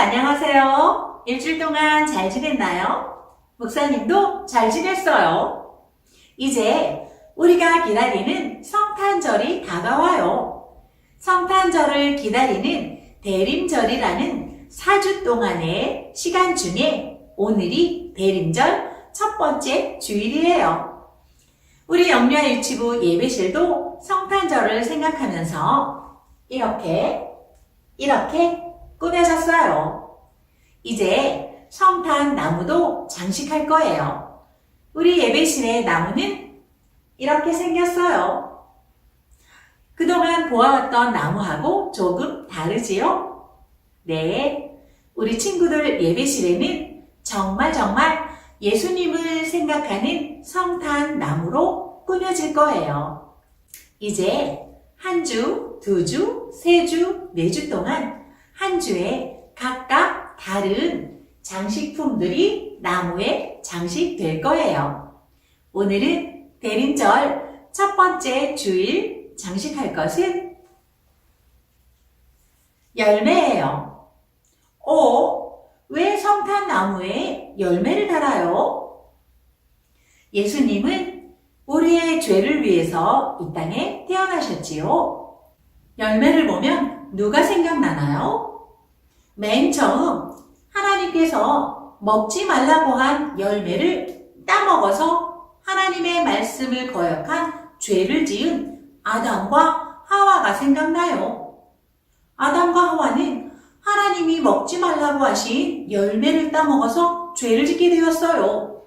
안녕하세요. 일주일 동안 잘 지냈나요? 목사님도 잘 지냈어요. 이제 우리가 기다리는 성탄절이 다가와요. 성탄절을 기다리는 대림절이라는 4주 동안의 시간 중에 오늘이 대림절 첫 번째 주일이에요. 우리 영유아 유치부 예배실도 성탄절을 생각하면서 이렇게 꾸며졌어요. 이제 성탄 나무도 장식할 거예요. 우리 예배실의 나무는 이렇게 생겼어요. 그동안 보아왔던 나무하고 조금 다르지요? 네, 우리 친구들 예배실에는 정말 예수님을 생각하는 성탄 나무로 꾸며질 거예요. 이제 한 주, 두 주, 세 주, 네 주 동안 한 주에 각각 다른 장식품들이 나무에 장식될 거예요. 오늘은 대림절 첫 번째 주일 장식할 것은 열매예요. 왜 성탄나무에 열매를 달아요? 예수님은 우리의 죄를 위해서 이 땅에 태어나셨지요. 열매를 보면 누가 생각나나요? 맨 처음 하나님께서 먹지 말라고 한 열매를 따먹어서 하나님의 말씀을 거역한 죄를 지은 아담과 하와가 생각나요. 아담과 하와는 하나님이 먹지 말라고 하신 열매를 따먹어서 죄를 짓게 되었어요.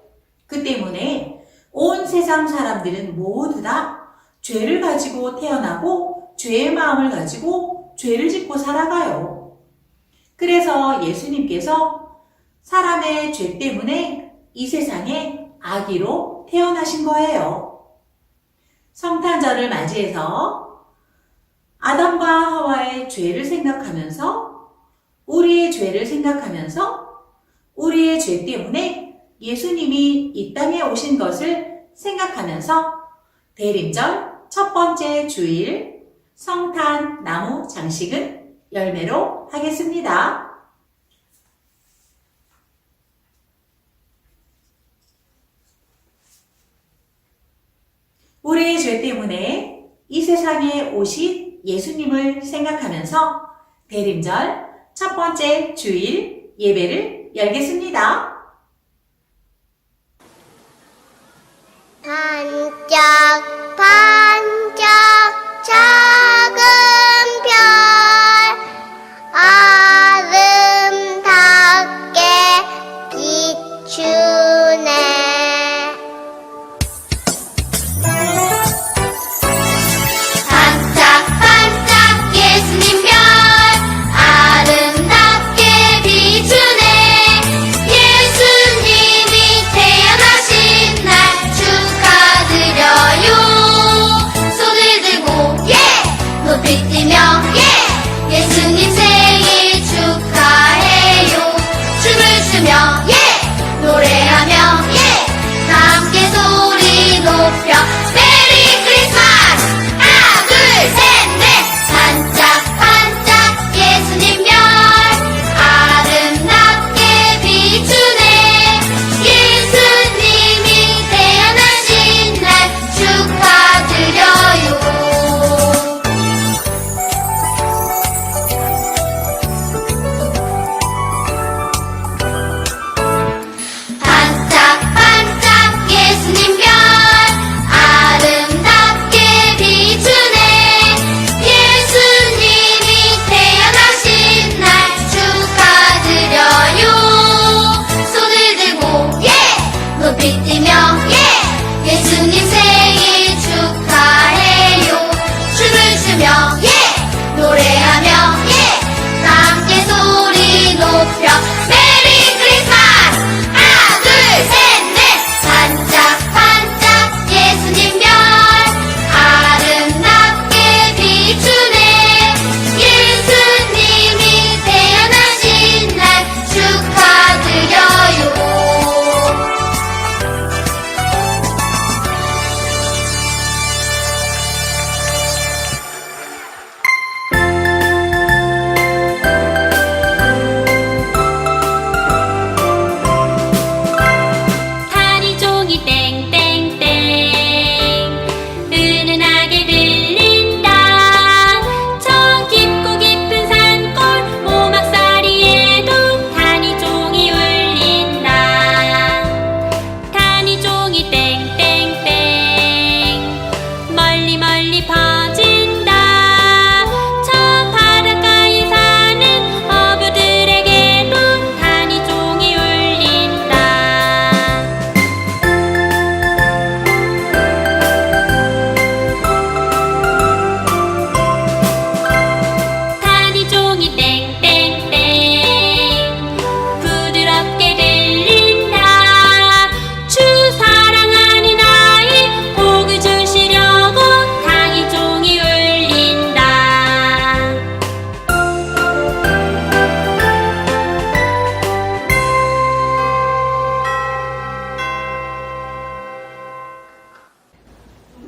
그 때문에 온 세상 사람들은 모두 다 죄를 가지고 태어나고 죄의 마음을 가지고 죄를 짓고 살아가요. 그래서 예수님께서 사람의 죄 때문에 이 세상에 아기로 태어나신 거예요. 성탄절을 맞이해서 아담과 하와의 죄를 생각하면서 우리의 죄를 생각하면서 우리의 죄 때문에 예수님이 이 땅에 오신 것을 생각하면서 대림절 첫 번째 주일 성탄 나무 장식은 열매로 하겠습니다. 우리의 죄 때문에 이 세상에 오신 예수님을 생각하면서 대림절 첫 번째 주일 예배를 열겠습니다. 반짝반짝 작은 별 아름답게 비추네. 반짝반짝 예수님 별 아름답게 비추네. 예수님이 태어나신 날 축하드려요.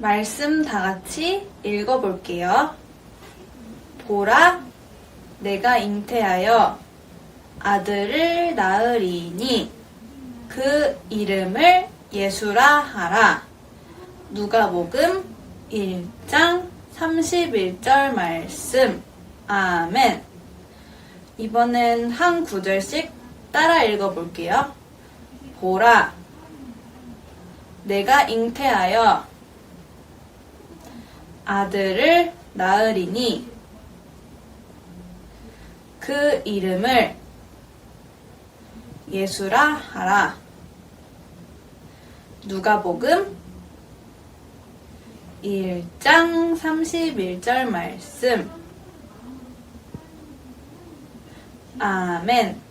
말씀 다 같이 읽어볼게요. 보라, 내가 잉태하여 아들을 낳으리니 그 이름을 예수라 하라. 누가복음 1장 31절 말씀. 아멘. 이번엔 한 구절씩 따라 읽어볼게요. 보라, 내가 잉태하여 아들을 낳으리니 그 이름을 예수라 하라. 누가복음 1장 31절 말씀. 아멘.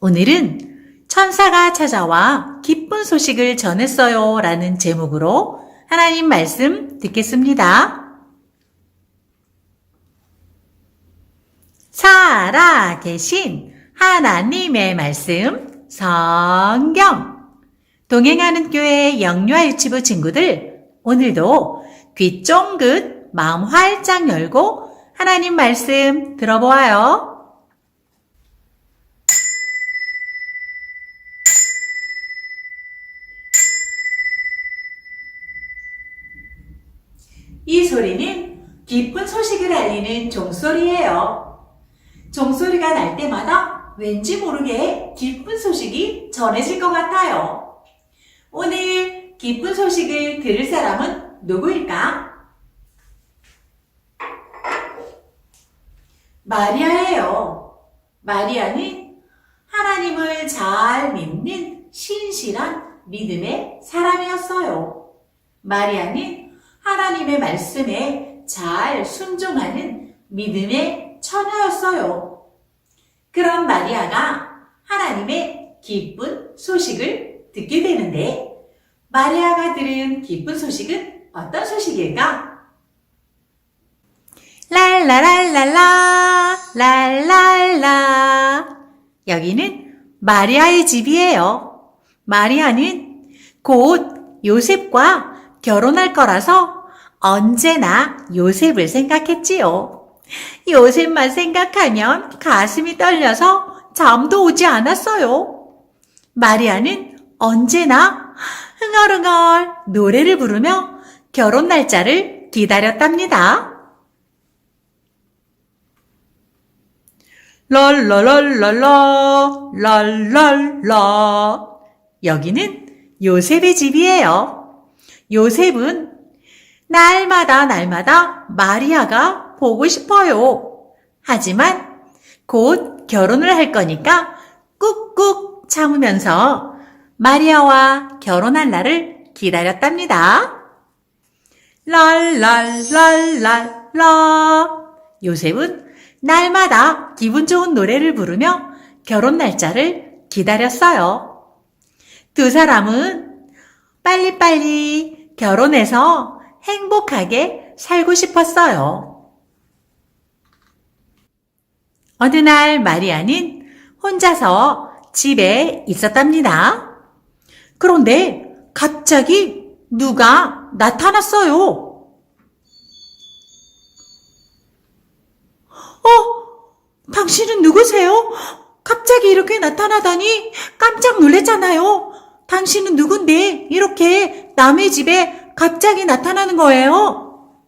오늘은 천사가 찾아와 기쁜 소식을 전했어요 라는 제목으로 하나님 말씀 듣겠습니다. 살아계신 하나님의 말씀 성경. 동행하는 교회 영유아 유치부 친구들, 오늘도 귀 쫑긋 마음 활짝 열고 하나님 말씀 들어보아요. 이 소리는 기쁜 소식을 알리는 종소리예요. 종소리가 날 때마다 왠지 모르게 기쁜 소식이 전해질 것 같아요. 오늘 기쁜 소식을 들을 사람은 누구일까? 마리아예요. 마리아는 하나님을 잘 믿는 신실한 믿음의 사람이었어요. 마리아는 하나님의 말씀에 잘 순종하는 믿음의 처녀였어요. 그런 마리아가 하나님의 기쁜 소식을 듣게 되는데, 마리아가 들은 기쁜 소식은 어떤 소식일까? 랄라랄랄라 랄랄라. 여기는 마리아의 집이에요. 마리아는 곧 요셉과 결혼할 거라서 언제나 요셉을 생각했지요. 요셉만 생각하면 가슴이 떨려서 잠도 오지 않았어요. 마리아는 언제나 흥얼흥얼 노래를 부르며 결혼 날짜를 기다렸답니다. 랄라랄랄라 랄랄라. 여기는 요셉의 집이에요. 요셉은 날마다 마리아가 보고 싶어요. 하지만 곧 결혼을 할 거니까 꾹꾹 참으면서 마리아와 결혼할 날을 기다렸답니다. 랄랄랄랄라. 요셉은 날마다 기분 좋은 노래를 부르며 결혼 날짜를 기다렸어요. 두 사람은 빨리빨리 결혼해서 행복하게 살고 싶었어요. 어느 날 마리아는 혼자서 집에 있었답니다. 그런데 갑자기 누가 나타났어요. 당신은 누구세요? 갑자기 이렇게 나타나다니 깜짝 놀랐잖아요. 당신은 누군데 이렇게 남의 집에 갑자기 나타나는 거예요?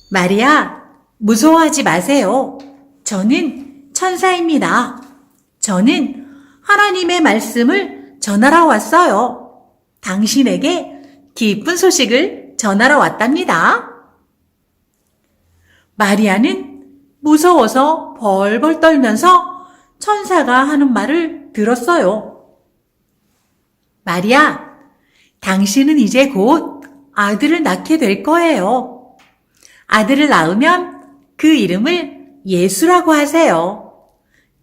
마리아, 무서워하지 마세요. 저는 천사입니다. 저는 하나님의 말씀을 전하러 왔어요. 당신에게 기쁜 소식을 전하러 왔답니다. 마리아는 무서워서 벌벌 떨면서 천사가 하는 말을 들었어요. 마리아, 당신은 이제 곧 아들을 낳게 될 거예요. 아들을 낳으면 그 이름을 예수라고 하세요.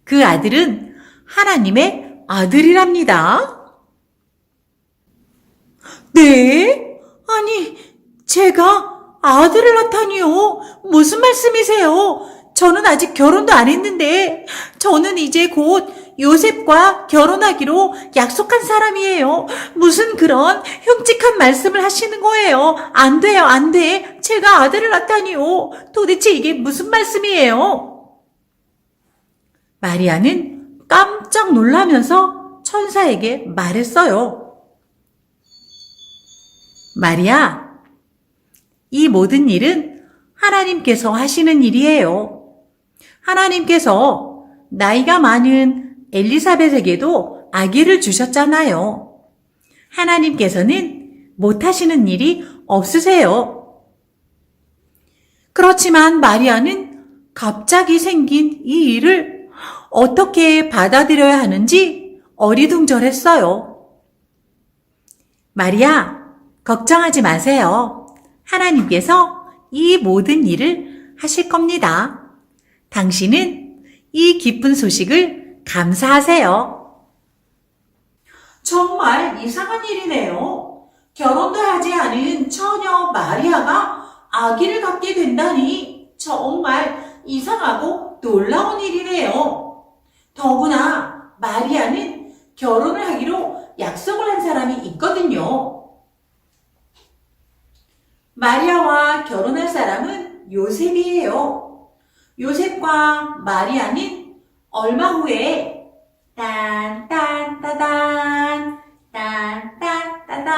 그 아들은 하나님의 아들이랍니다. 네? 아니, 제가 아들을 낳다니요? 무슨 말씀이세요? 저는 아직 결혼도 안 했는데, 저는 이제 곧 요셉과 결혼하기로 약속한 사람이에요. 무슨 그런 흉측한 말씀을 하시는 거예요. 안 돼요, 안 돼. 제가 아들을 낳다니요. 도대체 이게 무슨 말씀이에요? 마리아는 깜짝 놀라면서 천사에게 말했어요. 마리아, 이 모든 일은 하나님께서 하시는 일이에요. 하나님께서 나이가 많은 엘리사벳에게도 아기를 주셨잖아요. 하나님께서는 못하시는 일이 없으세요. 그렇지만 마리아는 갑자기 생긴 이 일을 어떻게 받아들여야 하는지 어리둥절했어요. 마리아, 걱정하지 마세요. 하나님께서 이 모든 일을 하실 겁니다. 당신은 이 기쁜 소식을 감사하세요. 정말 이상한 일이네요. 결혼도 하지 않은 처녀 마리아가 아기를 갖게 된다니 정말 이상하고 놀라운 일이네요. 더구나 마리아는 결혼을 하기로 약속을 한 사람이 있거든요. 마리아와 결혼할 사람은 요셉이에요. 요셉과 마리아는 얼마 후에 딴딴따단 딴딴따단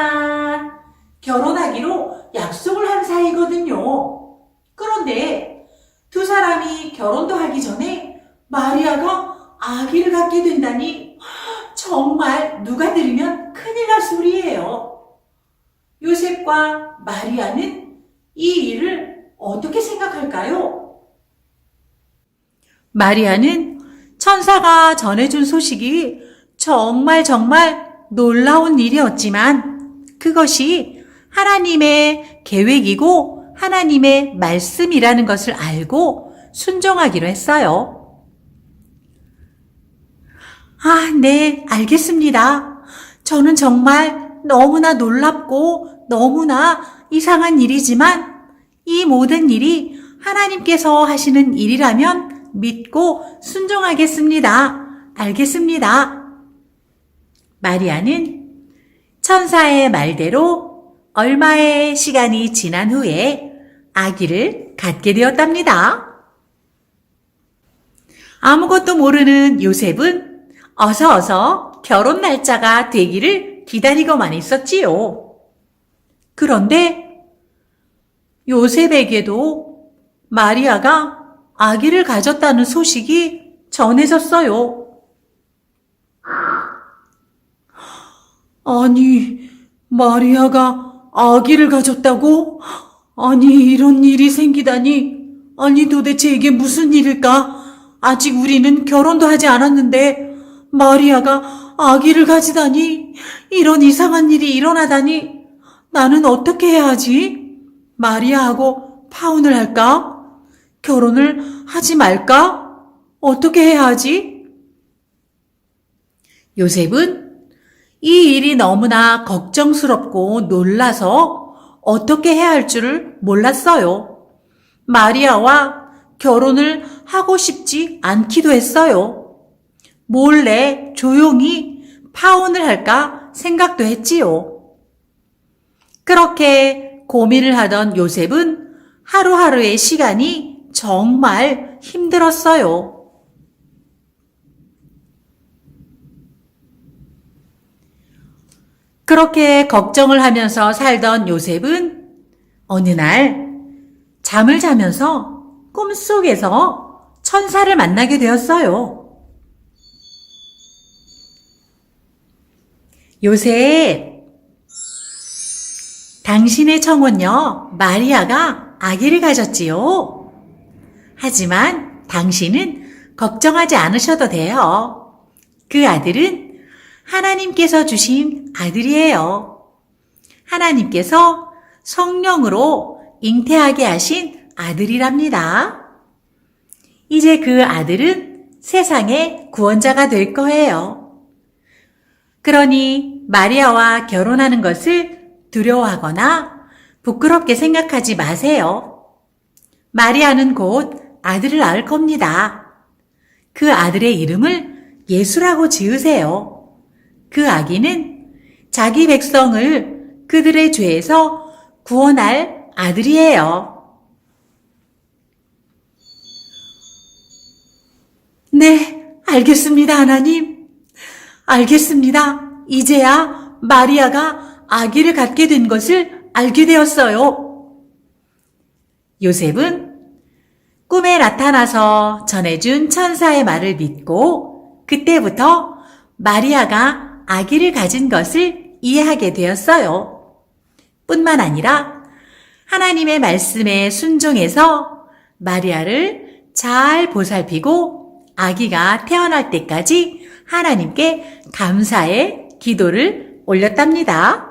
결혼하기로 약속을 한 사이거든요. 그런데 두 사람이 결혼도 하기 전에 마리아가 아기를 갖게 된다니 정말 누가 들으면 큰일 날 소리예요. 요셉과 마리아는 이 일을 어떻게 생각할까요? 마리아는 천사가 전해준 소식이 정말 놀라운 일이었지만 그것이 하나님의 계획이고 하나님의 말씀이라는 것을 알고 순종하기로 했어요. 네, 알겠습니다. 저는 정말 너무나 놀랍고 너무나 이상한 일이지만 이 모든 일이 하나님께서 하시는 일이라면 믿고 순종하겠습니다. 알겠습니다. 마리아는 천사의 말대로 얼마의 시간이 지난 후에 아기를 갖게 되었답니다. 아무것도 모르는 요셉은 어서 결혼 날짜가 되기를 기다리고만 있었지요. 그런데 요셉에게도 마리아가 아기를 가졌다는 소식이 전해졌어요. 아니, 마리아가 아기를 가졌다고? 아니, 이런 일이 생기다니. 아니, 도대체 이게 무슨 일일까? 아직 우리는 결혼도 하지 않았는데 마리아가 아기를 가지다니. 이런 이상한 일이 일어나다니. 나는 어떻게 해야 하지? 마리아하고 파혼을 할까? 결혼을 하지 말까? 어떻게 해야 하지? 요셉은 이 일이 너무나 걱정스럽고 놀라서 어떻게 해야 할 줄을 몰랐어요. 마리아와 결혼을 하고 싶지 않기도 했어요. 몰래 조용히 파혼을 할까 생각도 했지요. 그렇게 고민을 하던 요셉은 하루하루의 시간이 정말 힘들었어요. 그렇게 걱정을 하면서 살던 요셉은 어느 날 잠을 자면서 꿈속에서 천사를 만나게 되었어요. 요셉, 당신의 청혼녀 마리아가 아기를 가졌지요. 하지만 당신은 걱정하지 않으셔도 돼요. 그 아들은 하나님께서 주신 아들이에요. 하나님께서 성령으로 잉태하게 하신 아들이랍니다. 이제 그 아들은 세상의 구원자가 될 거예요. 그러니 마리아와 결혼하는 것을 두려워하거나 부끄럽게 생각하지 마세요. 마리아는 곧 아들을 낳을 겁니다. 그 아들의 이름을 예수라고 지으세요. 그 아기는 자기 백성을 그들의 죄에서 구원할 아들이에요. 네, 알겠습니다, 하나님. 알겠습니다. 이제야 마리아가 아기를 갖게 된 것을 알게 되었어요. 요셉은 꿈에 나타나서 전해준 천사의 말을 믿고 그때부터 마리아가 아기를 가진 것을 이해하게 되었어요. 뿐만 아니라 하나님의 말씀에 순종해서 마리아를 잘 보살피고 아기가 태어날 때까지 하나님께 감사의 기도를 올렸답니다.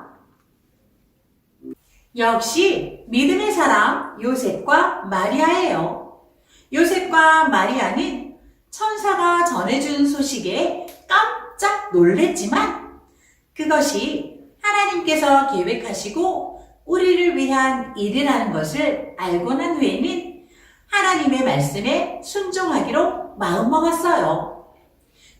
역시 믿음의 사람 요셉과 마리아예요. 요셉과 마리아는 천사가 전해준 소식에 깜짝 놀랬지만 그것이 하나님께서 계획하시고 우리를 위한 일이라는 것을 알고 난 후에는 하나님의 말씀에 순종하기로 마음먹었어요.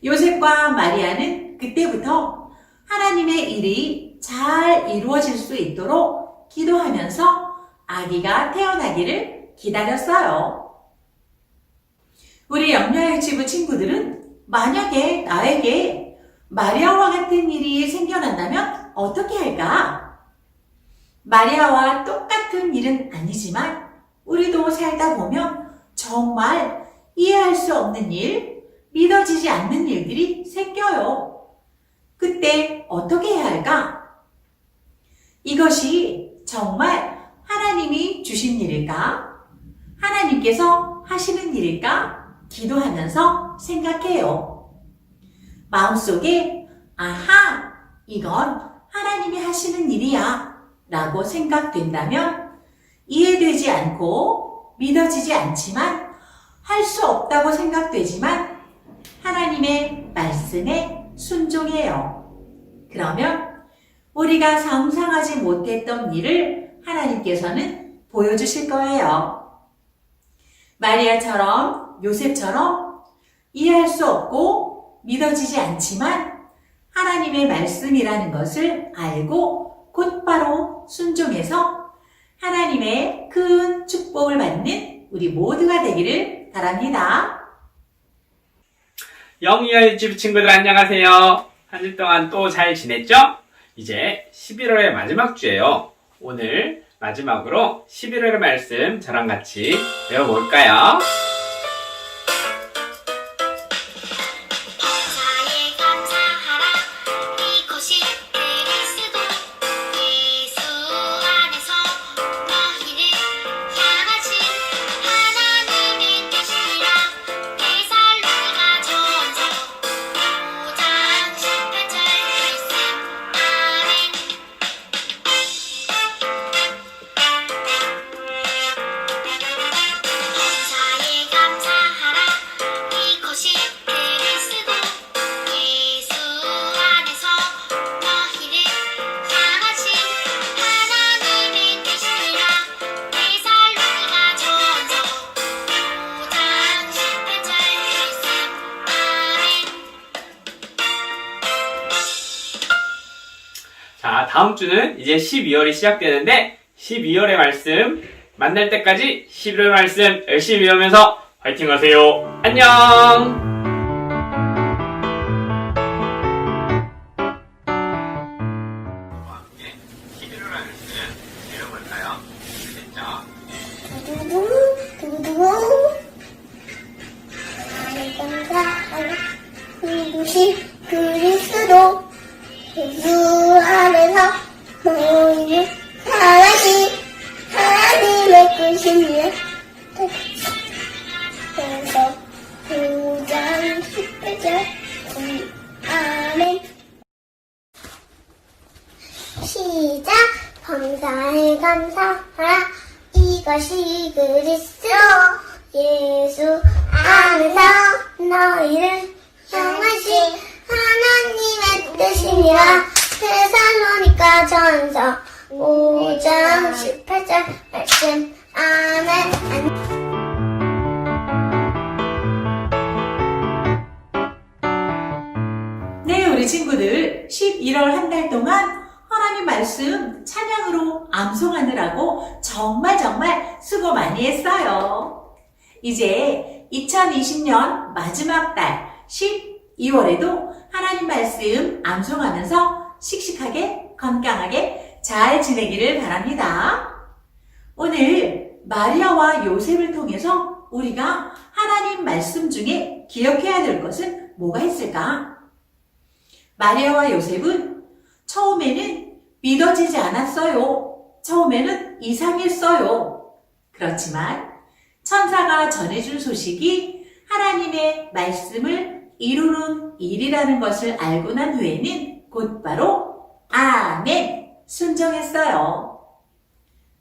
요셉과 마리아는 그때부터 하나님의 일이 잘 이루어질 수 있도록 기도하면서 아기가 태어나기를 기다렸어요. 우리 영유아 유치부 친구들은 만약에 나에게 마리아와 같은 일이 생겨난다면 어떻게 할까? 마리아와 똑같은 일은 아니지만 우리도 살다 보면 정말 이해할 수 없는 일, 믿어지지 않는 일들이 생겨요. 그때 어떻게 해야 할까? 이것이 정말 하나님이 주신 일일까? 하나님께서 하시는 일일까? 기도하면서 생각해요. 마음속에 아하, 이건 하나님이 하시는 일이야 라고 생각된다면 이해되지 않고 믿어지지 않지만 할 수 없다고 생각되지만 하나님의 말씀에 순종해요. 그러면 우리가 상상하지 못했던 일을 하나님께서는 보여주실 거예요. 마리아처럼 요셉처럼 이해할 수 없고 믿어지지 않지만 하나님의 말씀이라는 것을 알고 곧바로 순종해서 하나님의 큰 축복을 받는 우리 모두가 되기를 바랍니다. 영유아 유치부 친구들 안녕하세요. 한 주 동안 또 잘 지냈죠? 이제 11월의 마지막 주예요. 오늘 마지막으로 11월의 말씀 저랑 같이 배워볼까요? 범사에 감사하라 이것이 그리스도 예수 안에서 너희를 향하신 하나님의 뜻이라 데살로니가 전서 5장 18절 말씀 아멘. 범사에 감사하라 이것이 그리스도 예수 안에서 너희를 향하신 하나님의 뜻이라 데살로니가 전서 5장 18절 말씀 아멘. 자, 다음 주는 이제 12월이 시작되는데 12월의 말씀 만날 때까지 11월 말씀 열심히 배우면서 화이팅 하세요. 안녕! 이것이 그리스도 예수 안에서 너희를 향하신 하나님의 뜻이니 그래서 5장 18절 아멘. 시작. 범사에 감사하라 이것이 그리스도 예수 안에서 너희를 향하신 하나님의 뜻이니라. 데살로니가 전서 5장 18절 말씀 아멘. 우리 친구들 11월 한 달 동안 하나님 말씀 찬양으로 암송하느라고 정말 수고 많이 했어요. 이제 2020년 마지막 달 12월에도 하나님 말씀 암송하면서 씩씩하게 건강하게 잘 지내기를 바랍니다. 오늘 마리아와 요셉을 통해서 우리가 하나님 말씀 중에 기억해야 될 것은 뭐가 있을까? 마리아와 요셉은 처음에는 믿어지지 않았어요. 처음에는 이상했어요. 그렇지만 천사가 전해준 소식이 하나님의 말씀을 이루는 일이라는 것을 알고 난 후에는 곧바로 아멘 순종했어요.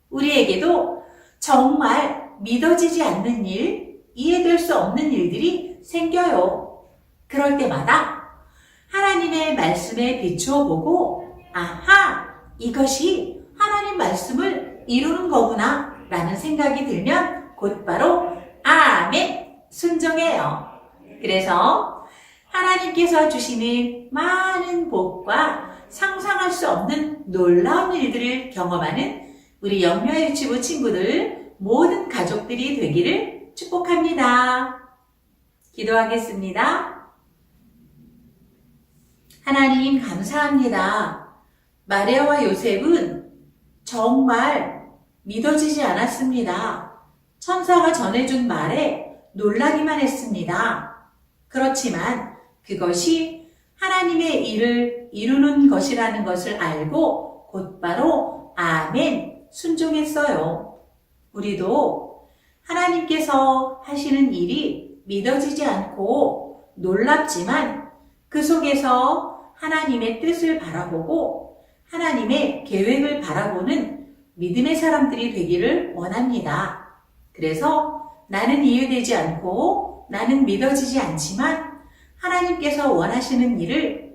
우리에게도 정말 믿어지지 않는 일, 이해될 수 없는 일들이 생겨요. 그럴 때마다 하나님의 말씀에 비추어 보고 아하, 이것이 하나님 말씀을 이루는 거구나 라는 생각이 들면 곧바로 아멘 순종해요. 그래서 하나님께서 주시는 많은 복과 상상할 수 없는 놀라운 일들을 경험하는 우리 영유아 유치부 친구들 모든 가족들이 되기를 축복합니다. 기도하겠습니다. 하나님 감사합니다. 마리아와 요셉은 정말 믿어지지 않았습니다. 천사가 전해준 말에 놀라기만 했습니다. 그렇지만 그것이 하나님의 일을 이루는 것이라는 것을 알고 곧바로 아멘 순종했어요. 우리도 하나님께서 하시는 일이 믿어지지 않고 놀랍지만 그 속에서 하나님의 뜻을 바라보고 하나님의 계획을 바라보는 믿음의 사람들이 되기를 원합니다. 그래서 나는 이해되지 않고 나는 믿어지지 않지만 하나님께서 원하시는 일을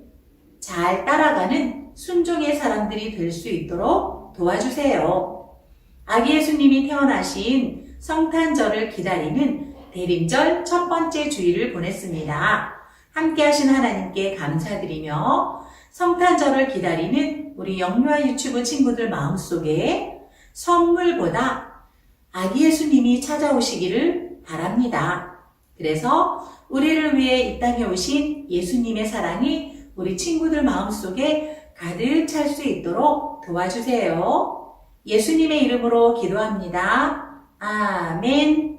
잘 따라가는 순종의 사람들이 될 수 있도록 도와주세요. 아기 예수님이 태어나신 성탄절을 기다리는 대림절 첫 번째 주일을 보냈습니다. 함께 하신 하나님께 감사드리며 성탄절을 기다리는 우리 영유아 유치부 친구들 마음속에 선물보다 아기 예수님이 찾아오시기를 바랍니다. 그래서 우리를 위해 이 땅에 오신 예수님의 사랑이 우리 친구들 마음속에 가득 찰 수 있도록 도와주세요. 예수님의 이름으로 기도합니다. 아멘.